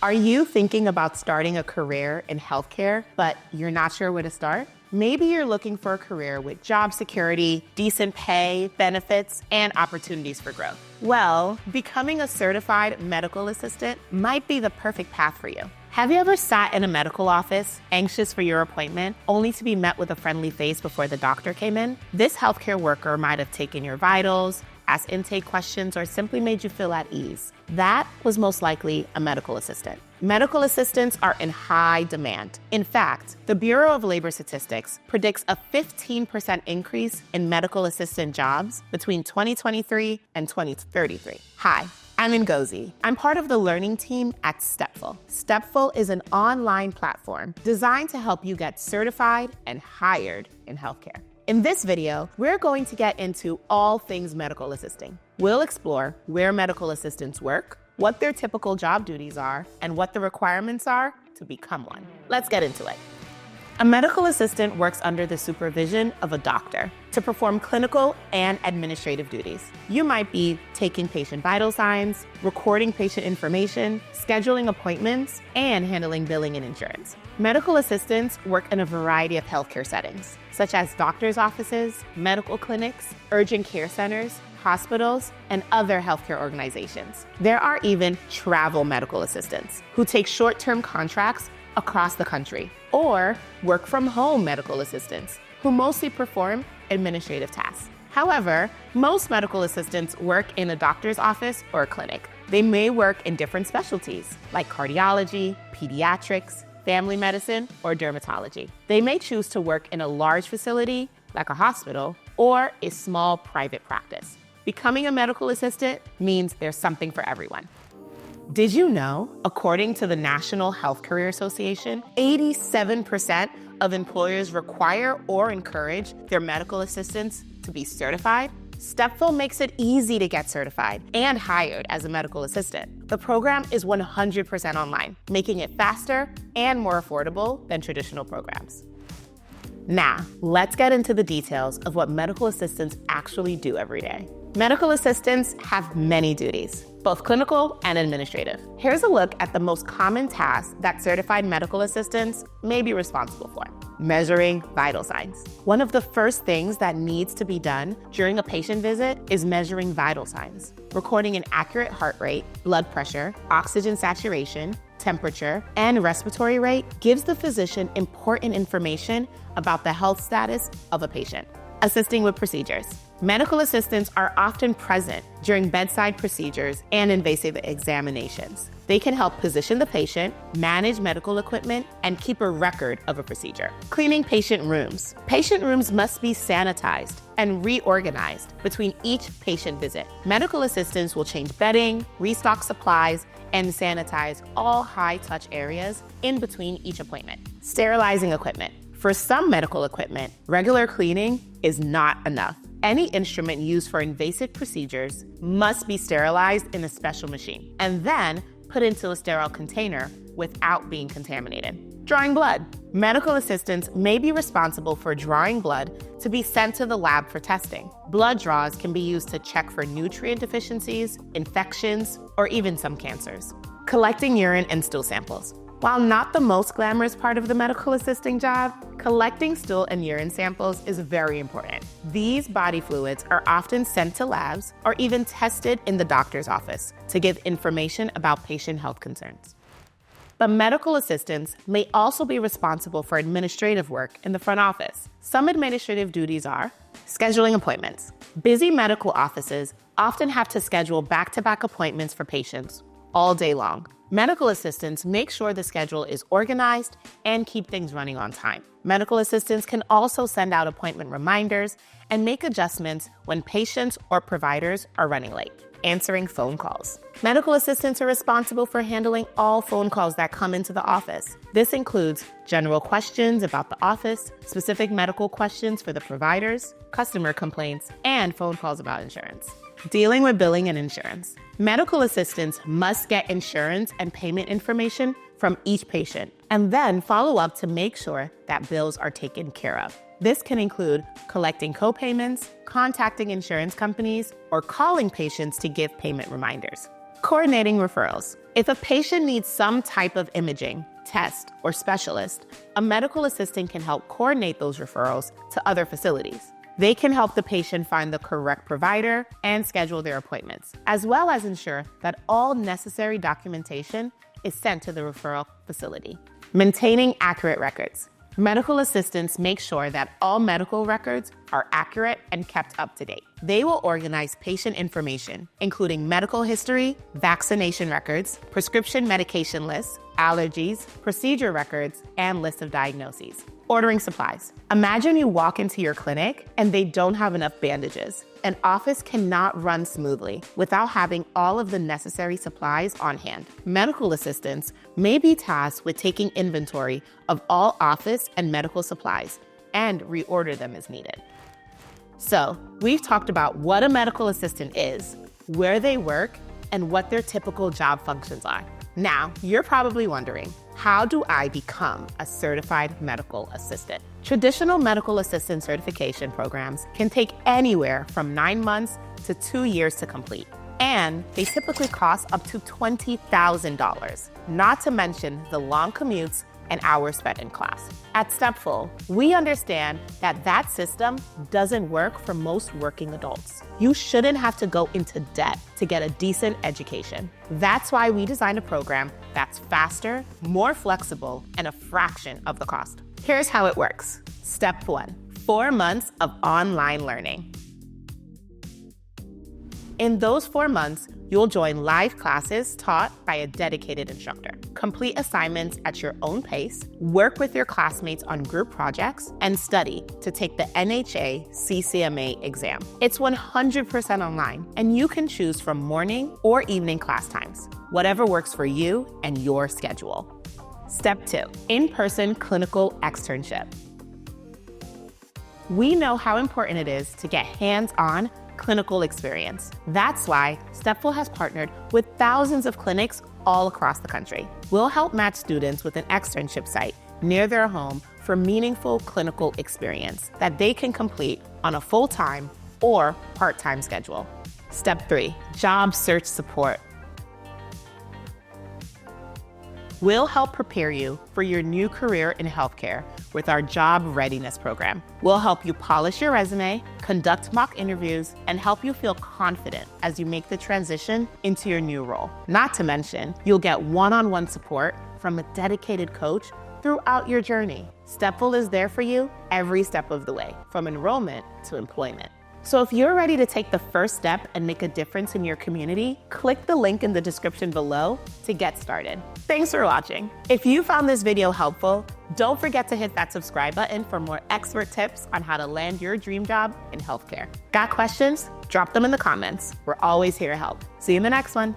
Are you thinking about starting a career in healthcare, but you're not sure where to start? Maybe you're looking for a career with job security, decent pay, benefits, and opportunities for growth. Well, becoming a certified medical assistant might be the perfect path for you. Have you ever sat in a medical office, anxious for your appointment, only to be met with a friendly face before the doctor came in? This healthcare worker might have taken your vitals, asked intake questions, or simply made you feel at ease. That was most likely a medical assistant. Medical assistants are in high demand. In fact, the Bureau of Labor Statistics predicts a 15% increase in medical assistant jobs between 2023 and 2033. Hi, I'm Ngozi. I'm part of the learning team at Stepful. Stepful is an online platform designed to help you get certified and hired in healthcare. In this video, we're going to get into all things medical assisting. We'll explore where medical assistants work, what their typical job duties are, and what the requirements are to become one. Let's get into it. A medical assistant works under the supervision of a doctor to perform clinical and administrative duties. You might be taking patient vital signs, recording patient information, scheduling appointments, and handling billing and insurance. Medical assistants work in a variety of healthcare settings, such as doctors' offices, medical clinics, urgent care centers, hospitals, and other healthcare organizations. There are even travel medical assistants who take short-term contracts across the country, or work from home medical assistants who mostly perform administrative tasks. However, most medical assistants work in a doctor's office or a clinic. They may work in different specialties like cardiology, pediatrics, family medicine, or dermatology. They may choose to work in a large facility like a hospital or a small private practice. Becoming a medical assistant means there's something for everyone. Did you know, according to the National Health Career Association, 87% of employers require or encourage their medical assistants to be certified? Stepful makes it easy to get certified and hired as a medical assistant. The program is 100% online, making it faster and more affordable than traditional programs. Now, let's get into the details of what medical assistants actually do every day. Medical assistants have many duties, both clinical and administrative. Here's a look at the most common tasks that certified medical assistants may be responsible for. Measuring vital signs. One of the first things that needs to be done during a patient visit is measuring vital signs. Recording an accurate heart rate, blood pressure, oxygen saturation, temperature, and respiratory rate gives the physician important information about the health status of a patient. Assisting with procedures. Medical assistants are often present during bedside procedures and invasive examinations. They can help position the patient, manage medical equipment, and keep a record of a procedure. Cleaning patient rooms. Patient rooms must be sanitized and reorganized between each patient visit. Medical assistants will change bedding, restock supplies, and sanitize all high-touch areas in between each appointment. Sterilizing equipment. For some medical equipment, regular cleaning is not enough. Any instrument used for invasive procedures must be sterilized in a special machine and then put into a sterile container without being contaminated. Drawing blood. Medical assistants may be responsible for drawing blood to be sent to the lab for testing. Blood draws can be used to check for nutrient deficiencies, infections, or even some cancers. Collecting urine and stool samples. While not the most glamorous part of the medical assisting job, collecting stool and urine samples is very important. These body fluids are often sent to labs or even tested in the doctor's office to give information about patient health concerns. But medical assistants may also be responsible for administrative work in the front office. Some administrative duties are scheduling appointments. Busy medical offices often have to schedule back-to-back appointments for patients all day long. Medical assistants make sure the schedule is organized and keep things running on time. Medical assistants can also send out appointment reminders and make adjustments when patients or providers are running late. Answering phone calls. Medical assistants are responsible for handling all phone calls that come into the office. This includes general questions about the office, specific medical questions for the providers, customer complaints, and phone calls about insurance. Dealing with billing and insurance. Medical assistants must get insurance and payment information from each patient and then follow up to make sure that bills are taken care of. This can include collecting co-payments, contacting insurance companies, or calling patients to give payment reminders. Coordinating referrals. If a patient needs some type of imaging, test, or specialist, a medical assistant can help coordinate those referrals to other facilities. They can help the patient find the correct provider and schedule their appointments, as well as ensure that all necessary documentation is sent to the referral facility. Maintaining accurate records. Medical assistants make sure that all medical records are accurate and kept up to date. They will organize patient information, including medical history, vaccination records, prescription medication lists, allergies, procedure records, and lists of diagnoses. Ordering supplies. Imagine you walk into your clinic and they don't have enough bandages. An office cannot run smoothly without having all of the necessary supplies on hand. Medical assistants may be tasked with taking inventory of all office and medical supplies and reorder them as needed. So, we've talked about what a medical assistant is, where they work, and what their typical job functions are. Now, you're probably wondering, how do I become a certified medical assistant? Traditional medical assistant certification programs can take anywhere from 9 months to 2 years to complete. And they typically cost up to $20,000, not to mention the long commutes and hours spent in class. At Stepful, we understand that that system doesn't work for most working adults. You shouldn't have to go into debt to get a decent education. That's why we designed a program that's faster, more flexible, and a fraction of the cost. Here's how it works. Step 1, 4 months of online learning. In those 4 months, you'll join live classes taught by a dedicated instructor, complete assignments at your own pace, work with your classmates on group projects, and study to take the NHA CCMA exam. It's 100% online, and you can choose from morning or evening class times, whatever works for you and your schedule. Step 2, in-person clinical externship. We know how important it is to get hands-on clinical experience. That's why Stepful has partnered with thousands of clinics all across the country. We'll help match students with an externship site near their home for meaningful clinical experience that they can complete on a full-time or part-time schedule. Step 3, job search support. We'll help prepare you for your new career in healthcare with our job readiness program. We'll help you polish your resume, conduct mock interviews, and help you feel confident as you make the transition into your new role. Not to mention, you'll get one-on-one support from a dedicated coach throughout your journey. Stepful is there for you every step of the way, from enrollment to employment. So if you're ready to take the first step and make a difference in your community, click the link in the description below to get started. Thanks for watching. If you found this video helpful, don't forget to hit that subscribe button for more expert tips on how to land your dream job in healthcare. Got questions? Drop them in the comments. We're always here to help. See you in the next one.